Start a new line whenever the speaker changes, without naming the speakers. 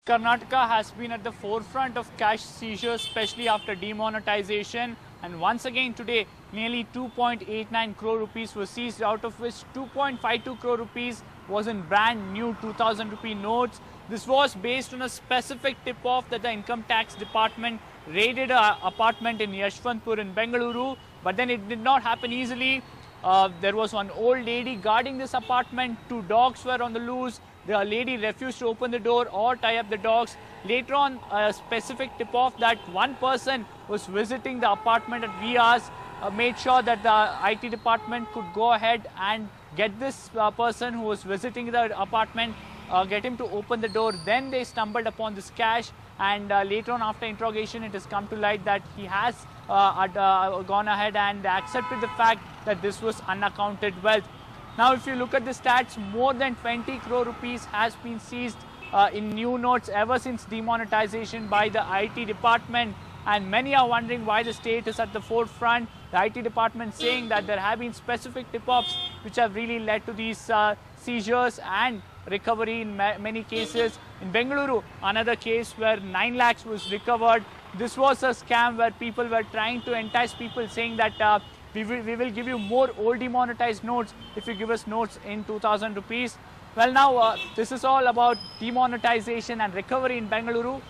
Karnataka has been at the forefront of cash seizures, especially after demonetization. And once again today, nearly 2.89 crore rupees were seized, out of which 2.52 crore rupees was in brand new 2000 rupee notes. This was based on a specific tip-off that the income tax department raided an apartment in Yashwantpur in Bengaluru. But then it did not happen easily. There was one old lady guarding this apartment. Two dogs were on the loose. The lady refused to open the door or tie up the dogs. Later on, a specific tip-off that one person was visiting the apartment at Vias made sure that the IT department could go ahead and get this person who was visiting the apartment, get him to open the door. Then they stumbled upon this cash, and later on, after interrogation, it has come to light that he has gone ahead and accepted the fact that this was unaccounted wealth. Now, if you look at the stats, more than 20 crore rupees has been seized in new notes ever since demonetization by the IT department. And many are wondering why the state is at the forefront. The IT department saying that there have been specific tip-offs which have really led to these seizures and recovery in many cases. In Bengaluru, another case where 9 lakhs was recovered. This was a scam where people were trying to entice people, saying that we will give you more old demonetized notes if you give us notes in 2000 rupees. Well, now this is all about demonetization and recovery in Bengaluru.